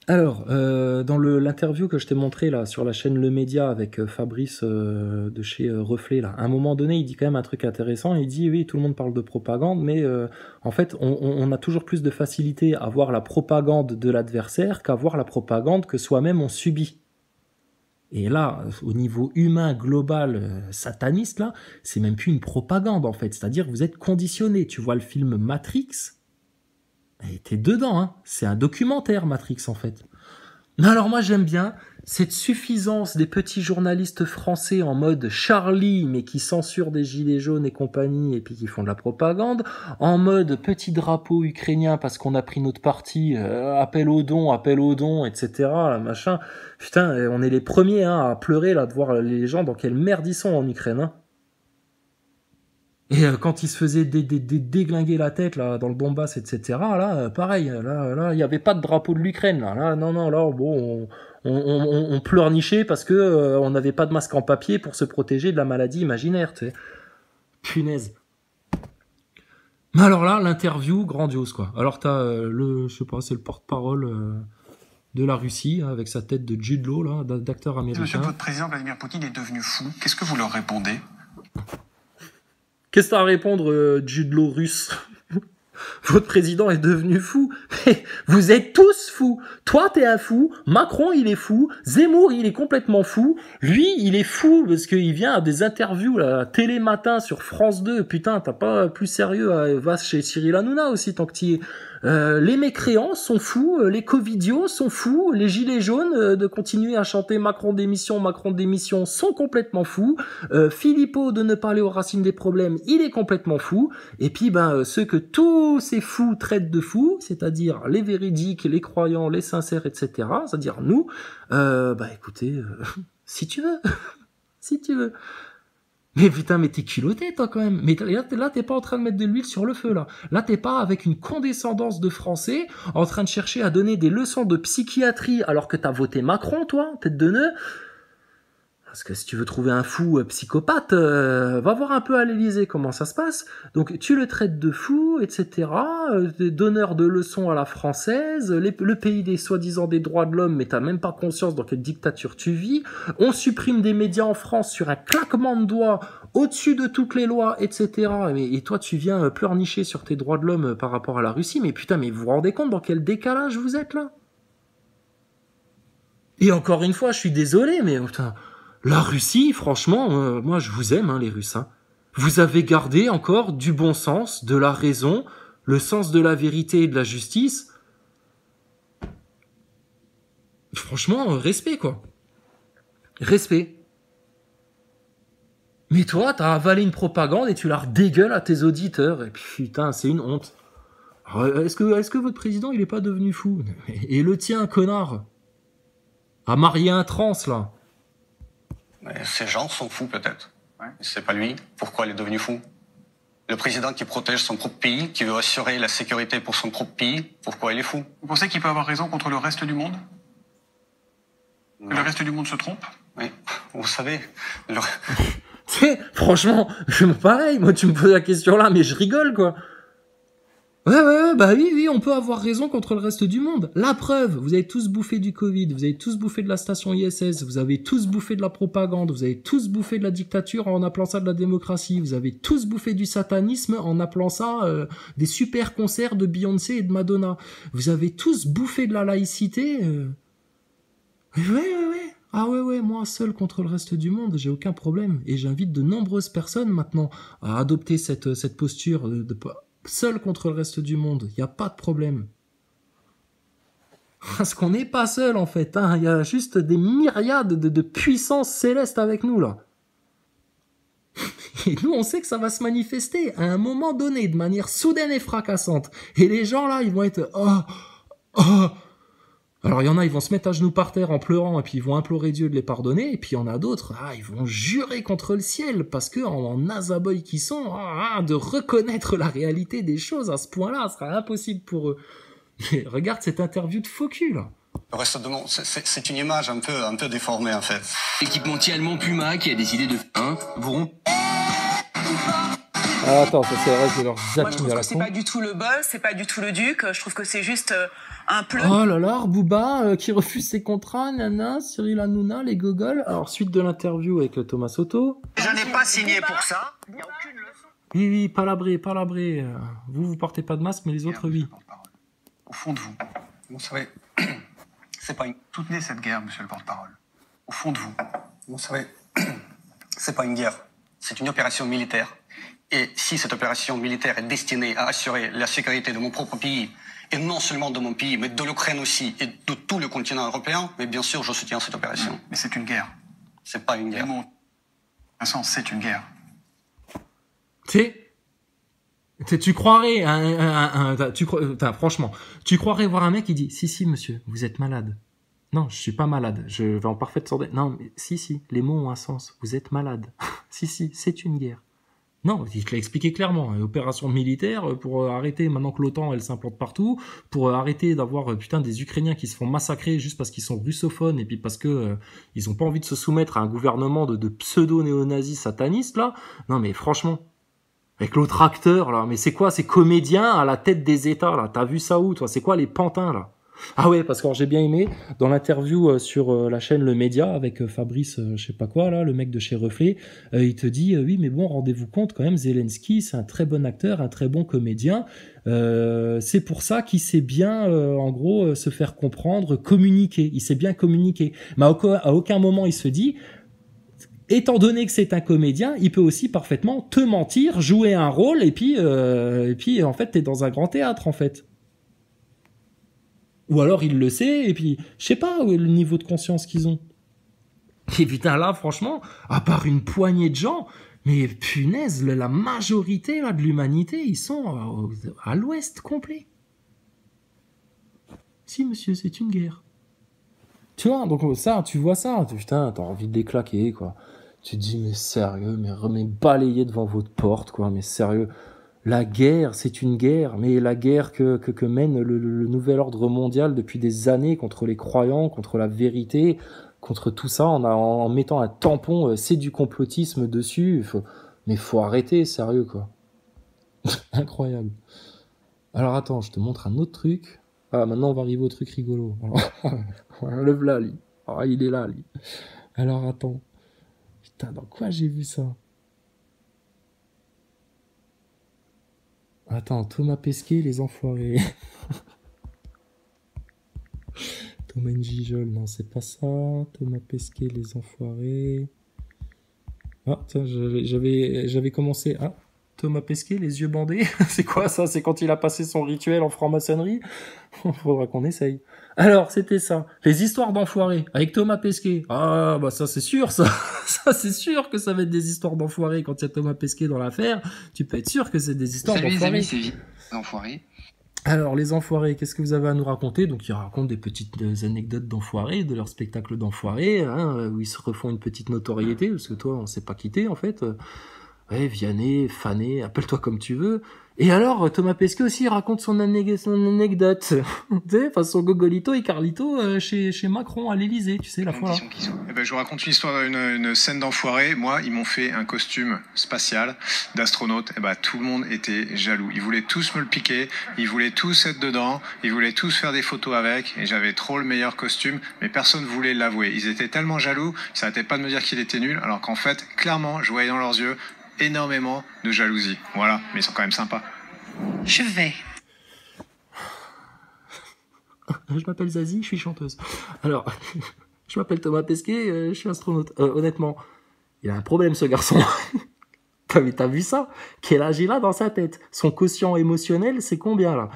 Alors, dans l'interview que je t'ai montré là sur la chaîne Le Média avec Fabrice de chez Reflet, là, à un moment donné, il dit quand même un truc intéressant. Il dit oui, tout le monde parle de propagande, mais en fait, on a toujours plus de facilité à voir la propagande de l'adversaire qu'à voir la propagande que soi-même on subit. Et là, au niveau humain, global, sataniste, là, c'est même plus une propagande en fait. C'est-à-dire, vous êtes conditionné. Tu vois le film Matrix, et t'es dedans, hein. C'est un documentaire Matrix en fait. Mais alors moi j'aime bien cette suffisance des petits journalistes français en mode Charlie, mais qui censurent des gilets jaunes et compagnie, et puis qui font de la propagande, en mode petit drapeau ukrainien parce qu'on a pris notre parti, appel aux dons, etc. Là, machin. Putain, on est les premiers hein, à pleurer là de voir les gens dans quelle merde ils sont en Ukraine. Hein. Et quand ils se faisaient déglinguer la tête là dans le Donbass, etc. Là, pareil, là, il y avait pas de drapeau de l'Ukraine là. Là, non, là, bon, on pleurnichait parce que on n'avait pas de masque en papier pour se protéger de la maladie imaginaire, tu sais. Punaise. Mais alors là, l'interview grandiose quoi. Alors t'as je sais pas, c'est le porte-parole de la Russie hein, avec sa tête de Jude Law là, d'acteur américain. Monsieur, votre président Vladimir Poutine est devenu fou. Qu'est-ce que vous leur répondez? Qu'est-ce que t'as à répondre, Jude Law russe? Votre président est devenu fou. Vous êtes tous fous. Toi, t'es un fou. Macron, il est fou. Zemmour, il est complètement fou. Lui, il est fou parce qu'il vient à des interviews là, télé matin sur France 2. Putain, t'as pas plus sérieux. Va chez Cyril Hanouna aussi tant que t'y es. Les mécréants sont fous, les covidios sont fous, les gilets jaunes de continuer à chanter Macron démission sont complètement fous. Philippot de ne pas aller aux racines des problèmes, il est complètement fou. Et puis ceux que tous ces fous traitent de fous, c'est-à-dire les véridiques, les croyants, les sincères, etc. C'est-à-dire nous, écoutez, si tu veux, si tu veux. Mais putain, mais t'es culotté, toi, quand même. Mais là, t'es pas en train de mettre de l'huile sur le feu, là. Là, t'es pas avec une condescendance de Français, en train de chercher à donner des leçons de psychiatrie, alors que t'as voté Macron, toi, tête de nœud. Parce que si tu veux trouver un fou psychopathe, va voir un peu à l'Élysée comment ça se passe. Donc tu le traites de fou, etc. Donneur de leçons à la française, le pays des soi-disant des droits de l'homme, mais t'as même pas conscience dans quelle dictature tu vis. On supprime des médias en France sur un claquement de doigts, au-dessus de toutes les lois, etc. Et toi tu viens pleurnicher sur tes droits de l'homme par rapport à la Russie, mais putain, mais vous vous rendez compte dans quel décalage vous êtes là? Et encore une fois, je suis désolé, mais putain... La Russie, franchement, moi je vous aime, hein, les Russes. Hein. Vous avez gardé encore du bon sens, de la raison, le sens de la vérité et de la justice. Franchement, respect, quoi. Respect. Mais toi, t'as avalé une propagande et tu la redégueules à tes auditeurs. Et puis, putain, c'est une honte. Est-ce que votre président, il est pas devenu fou? Et le tien, connard. À marier un trans, là. Mais ces gens sont fous peut-être. Ouais. C'est pas lui. Pourquoi il est devenu fou? Le président qui protège son propre pays, qui veut assurer la sécurité pour son propre pays, pourquoi il est fou? Vous pensez qu'il peut avoir raison contre le reste du monde? Que le reste du monde se trompe? Oui, vous savez... Franchement, pareil, moi tu me poses la question là, mais je rigole quoi. Ouais, bah oui, on peut avoir raison contre le reste du monde. La preuve, vous avez tous bouffé du Covid, vous avez tous bouffé de la station ISS, vous avez tous bouffé de la propagande, vous avez tous bouffé de la dictature en appelant ça de la démocratie, vous avez tous bouffé du satanisme en appelant ça des super concerts de Beyoncé et de Madonna. Vous avez tous bouffé de la laïcité. Ouais. Ah ouais, moi seul contre le reste du monde, j'ai aucun problème. Et j'invite de nombreuses personnes maintenant à adopter cette posture de seul contre le reste du monde. Il n'y a pas de problème. Parce qu'on n'est pas seul en fait. Hein. Il y a juste des myriades de puissances célestes avec nous là. Et nous on sait que ça va se manifester à un moment donné de manière soudaine et fracassante. Et les gens là ils vont être oh. Alors il y en a, ils vont se mettre à genoux par terre en pleurant et puis ils vont implorer Dieu de les pardonner. Et puis il y en a d'autres, ils vont jurer contre le ciel parce que en nazaboy qui sont, de reconnaître la réalité des choses à ce point-là, ce sera impossible pour eux. Mais regarde cette interview de faux cul là. Le reste de monde, c'est une image un peu déformée en fait. L'équipementier allemand Puma qui a décidé de... Vous Ah, attends, ça c'est vrai, je vais leur Moi, je zapping trouve à la que c'est con. pas du tout le boss, c'est pas du tout le duc. Je trouve que c'est juste un pleu. Oh là là, Booba qui refuse ses contrats, nana, Cyril Hanouna, les gogoles. Alors, suite de l'interview avec Thomas Soto. Je n'ai pas signé pour ça. Il n'y a aucune leçon. Oui, oui, palabré. Vous portez pas de masque, mais les autres, oui. Au fond de vous, vous savez, c'est pas une... Soutenez cette guerre, monsieur le porte-parole. Au fond de vous, vous savez, c'est pas une guerre, c'est une opération militaire. Et si cette opération militaire est destinée à assurer la sécurité de mon propre pays, et non seulement de mon pays, mais de l'Ukraine aussi, et de tout le continent européen, mais bien sûr, je soutiens cette opération. Mais c'est une guerre. C'est pas une guerre. Vincent, c'est une guerre. Tu croirais, franchement, tu croirais voir un mec qui dit, si, monsieur, vous êtes malade. Non, je suis pas malade, je vais en parfaite santé. Non, mais si, les mots ont un sens, vous êtes malade. si, c'est une guerre. Non, il te l'a expliqué clairement, une opération militaire pour arrêter, maintenant que l'OTAN, elle s'implante partout, pour arrêter d'avoir, des Ukrainiens qui se font massacrer juste parce qu'ils sont russophones et puis parce que ils ont pas envie de se soumettre à un gouvernement de pseudo-néo-nazis satanistes, là. Non, mais franchement, avec l'autre acteur, là, mais c'est quoi ces comédiens à la tête des États, là? T'as vu ça où, toi? C'est quoi les pantins, là? Ah ouais, parce que j'ai bien aimé, dans l'interview sur la chaîne Le Média, avec Fabrice, je sais pas quoi, là, le mec de chez Reflet, il te dit, oui, mais bon, rendez-vous compte, quand même, Zelensky, c'est un très bon acteur, un très bon comédien, c'est pour ça qu'il sait bien, en gros, se faire comprendre, communiquer, il sait bien communiquer. Mais à aucun moment, il se dit... Étant donné que c'est un comédien, il peut aussi parfaitement te mentir, jouer un rôle, et puis en fait, t'es dans un grand théâtre, en fait. Ou alors, il le sait, et puis, je sais pas le niveau de conscience qu'ils ont. Et putain, là, franchement, à part une poignée de gens, mais punaise, la majorité là, de l'humanité, ils sont à l'ouest complet. Si, monsieur, c'est une guerre. Tu vois, donc ça, tu vois ça, putain, t'as envie de les claquer, quoi. Tu te dis, mais sérieux, mais balayez devant votre porte, quoi, mais sérieux. La guerre, c'est une guerre, mais la guerre que mène le nouvel ordre mondial depuis des années contre les croyants, contre la vérité, contre tout ça, en mettant un tampon, c'est du complotisme dessus. Mais faut arrêter, sérieux, quoi. Incroyable. Alors attends, je te montre un autre truc. Ah, maintenant on va arriver au truc rigolo. Alors, le voilà, lui. Ah, il est là, lui. Alors attends. Putain, dans quoi j'ai vu ça? Attends, Thomas Pesquet, les enfoirés. Thomas Njijol, non, c'est pas ça. Thomas Pesquet, les enfoirés. Ah, tiens, j'avais commencé. Ah, Thomas Pesquet, les yeux bandés. C'est quoi ça? C'est quand il a passé son rituel en franc-maçonnerie? Faudra qu'on essaye. Alors, c'était ça. Les histoires d'enfoirés avec Thomas Pesquet. Ah, bah ça c'est sûr, ça. Ça c'est sûr que ça va être des histoires d'enfoirés quand il y a Thomas Pesquet dans l'affaire. Tu peux être sûr que c'est des histoires d'enfoirés. Salut les amis, c'est Enfoirés. Alors, les enfoirés, qu'est-ce que vous avez à nous raconter? Donc, ils racontent des petites anecdotes d'enfoirés, de leur spectacle d'enfoirés, hein, où ils se refont une petite notoriété, parce que toi, on s'est pas quitté, en fait. Ouais, Vianney, Fané, appelle-toi comme tu veux. Et alors, Thomas Pesquet aussi raconte son anecdote. Tu sais, façon Gogolito et Carlito chez Macron à l'Élysée, tu sais, la fois là. Eh ben, je vous raconte une histoire, une scène d'enfoiré. Moi, ils m'ont fait un costume spatial d'astronaute. Eh ben, tout le monde était jaloux. Ils voulaient tous me le piquer. Ils voulaient tous être dedans. Ils voulaient tous faire des photos avec. Et j'avais trop le meilleur costume, mais personne voulait l'avouer. Ils étaient tellement jaloux, ça n'arrêtait pas de me dire qu'il était nul, alors qu'en fait, clairement, je voyais dans leurs yeux énormément de jalousie. Voilà, mais ils sont quand même sympas. Je vais. Je m'appelle Zazie, je suis chanteuse. Alors, je m'appelle Thomas Pesquet, je suis astronaute. Honnêtement, il a un problème ce garçon. T'as vu ça? Quel âge il a dans sa tête? Son quotient émotionnel, c'est combien là?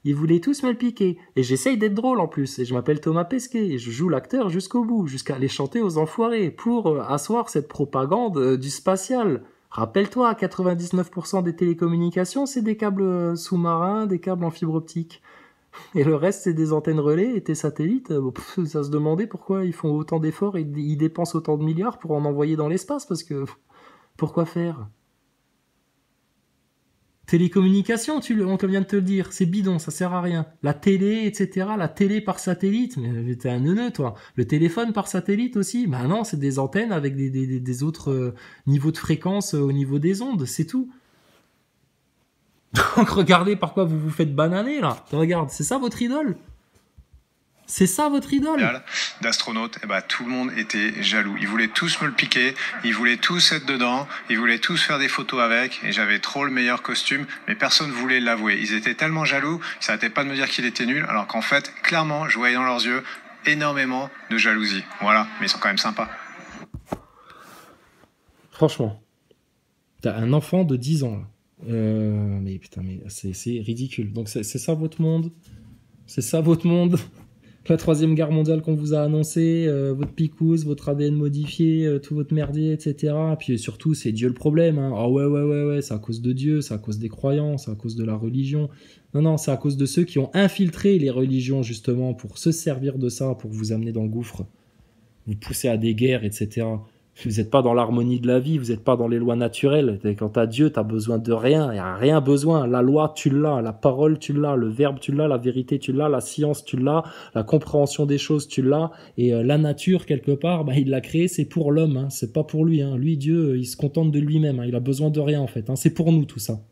Ils voulaient tous me le piquer. Et j'essaye d'être drôle en plus. Et je m'appelle Thomas Pesquet. Et je joue l'acteur jusqu'au bout, jusqu'à aller chanter aux enfoirés, pour asseoir cette propagande du spatial. Rappelle-toi, 99% des télécommunications, c'est des câbles sous-marins, des câbles en fibre optique. Et le reste, c'est des antennes relais et tes satellites. Ça se demandait pourquoi ils font autant d'efforts et ils dépensent autant de milliards pour en envoyer dans l'espace, parce que... Pourquoi faire? Télécommunications, on te vient de te le dire, c'est bidon, ça sert à rien. La télé, etc., la télé par satellite, mais t'es un neuneu, toi. Le téléphone par satellite aussi, bah non, c'est des antennes avec des autres niveaux de fréquence au niveau des ondes, c'est tout. Donc regardez par quoi vous vous faites bananer, là. Regarde, c'est ça votre idole? C'est ça votre idole? D'astronautes, et bah, tout le monde était jaloux. Ils voulaient tous me le piquer, ils voulaient tous être dedans, ils voulaient tous faire des photos avec, et j'avais trop le meilleur costume, mais personne voulait l'avouer. Ils étaient tellement jaloux, ils s'arrêtaient pas de me dire qu'il était nul, alors qu'en fait, clairement, je voyais dans leurs yeux énormément de jalousie. Voilà, mais ils sont quand même sympas. Franchement, t'as un enfant de 10 ans, là. Mais putain, mais c'est ridicule. Donc c'est ça votre monde? C'est ça votre monde? La 3e guerre mondiale qu'on vous a annoncé, votre picouse, votre ADN modifié, tout votre merdier, etc. Puis surtout, c'est Dieu le problème. Hein. Ah ouais, c'est à cause de Dieu, c'est à cause des croyants, c'est à cause de la religion. Non, c'est à cause de ceux qui ont infiltré les religions, justement, pour se servir de ça, pour vous amener dans le gouffre. Vous pousser à des guerres, etc. Vous n'êtes pas dans l'harmonie de la vie, vous n'êtes pas dans les lois naturelles. Quand t'as Dieu, t'as besoin de rien. Il n'y a rien besoin. La loi, tu l'as. La parole, tu l'as. Le verbe, tu l'as. La vérité, tu l'as. La science, tu l'as. La compréhension des choses, tu l'as. Et la nature, quelque part, il l'a créée, c'est pour l'homme. Hein. C'est pas pour lui. Hein. Lui, Dieu, il se contente de lui-même. Hein. Il a besoin de rien, en fait. Hein. C'est pour nous, tout ça.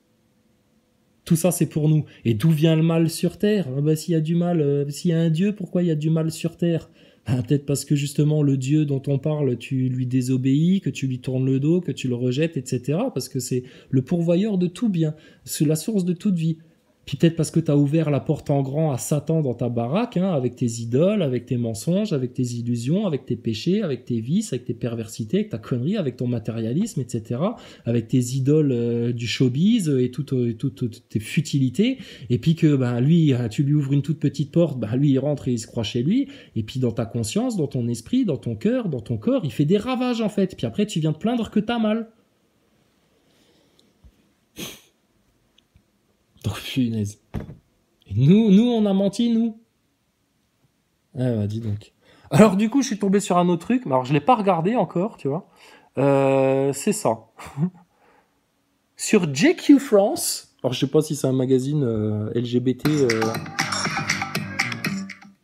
Tout ça, c'est pour nous. Et d'où vient le mal sur Terre? S'il y a du mal, s'il y a un Dieu, pourquoi il y a du mal sur Terre? Peut-être parce que justement le Dieu dont on parle, tu lui désobéis, que tu lui tournes le dos, que tu le rejettes, etc. Parce que c'est le pourvoyeur de tout bien, c'est la source de toute vie. Puis peut-être parce que tu as ouvert la porte en grand à Satan dans ta baraque, hein, avec tes idoles, avec tes mensonges, avec tes illusions, avec tes péchés, avec tes vices, avec tes perversités, avec ta connerie, avec ton matérialisme, etc. Avec tes idoles du showbiz et toutes tes futilités. Et puis que lui, tu lui ouvres une toute petite porte, lui il rentre et il se croit chez lui. Et puis dans ta conscience, dans ton esprit, dans ton cœur, dans ton corps, il fait des ravages en fait. Puis après tu viens te plaindre que t'as mal. Donc, punaise. Et nous, on a menti, nous. Ah bah, dis donc. Alors, du coup, je suis tombé sur un autre truc. Alors, je l'ai pas regardé encore, tu vois. C'est ça. Sur JQ France. Alors, je sais pas si c'est un magazine LGBT.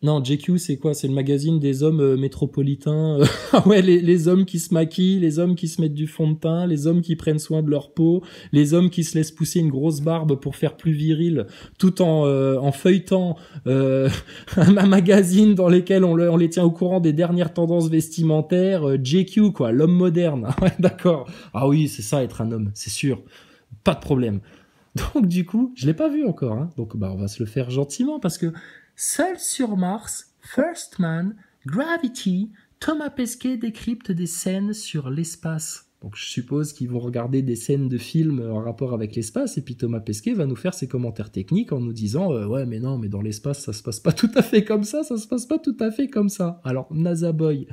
Non, JQ, c'est quoi? C'est le magazine des hommes métropolitains. Ah ouais, les hommes qui se maquillent, les hommes qui se mettent du fond de teint, les hommes qui prennent soin de leur peau, les hommes qui se laissent pousser une grosse barbe pour faire plus viril, tout en feuilletant un magazine dans lequel on les tient au courant des dernières tendances vestimentaires. JQ, quoi, l'homme moderne. Ouais, d'accord. Ah oui, c'est ça, être un homme, c'est sûr. Pas de problème. Donc du coup, je l'ai pas vu encore. Hein. Donc on va se le faire gentiment parce que Seul sur Mars, First Man, Gravity, Thomas Pesquet décrypte des scènes sur l'espace. Donc je suppose qu'ils vont regarder des scènes de films en rapport avec l'espace et puis Thomas Pesquet va nous faire ses commentaires techniques en nous disant ouais mais non mais dans l'espace ça se passe pas tout à fait comme ça se passe pas tout à fait comme ça. Alors NASA Boy,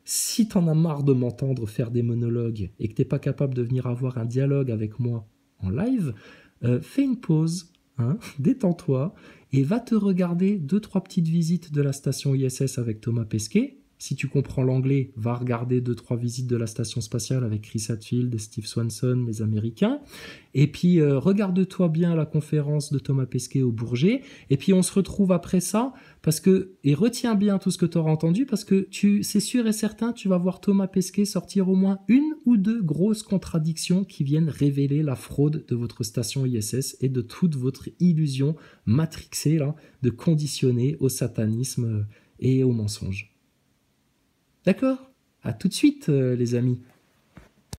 si t'en as marre de m'entendre faire des monologues et que t'es pas capable de venir avoir un dialogue avec moi en live, fais une pause, hein, détends-toi et va te regarder 2-3 petites visites de la station ISS avec Thomas Pesquet. Si tu comprends l'anglais, va regarder 2-3 visites de la station spatiale avec Chris Hadfield et Steve Swanson, les Américains. Et puis, regarde-toi bien la conférence de Thomas Pesquet au Bourget. Et puis, on se retrouve après ça, et retiens bien tout ce que tu auras entendu, parce que c'est sûr et certain, tu vas voir Thomas Pesquet sortir au moins 1 ou 2 grosses contradictions qui viennent révéler la fraude de votre station ISS et de toute votre illusion matrixée, là, de conditionner au satanisme et au mensonge. D'accord? À tout de suite, les amis.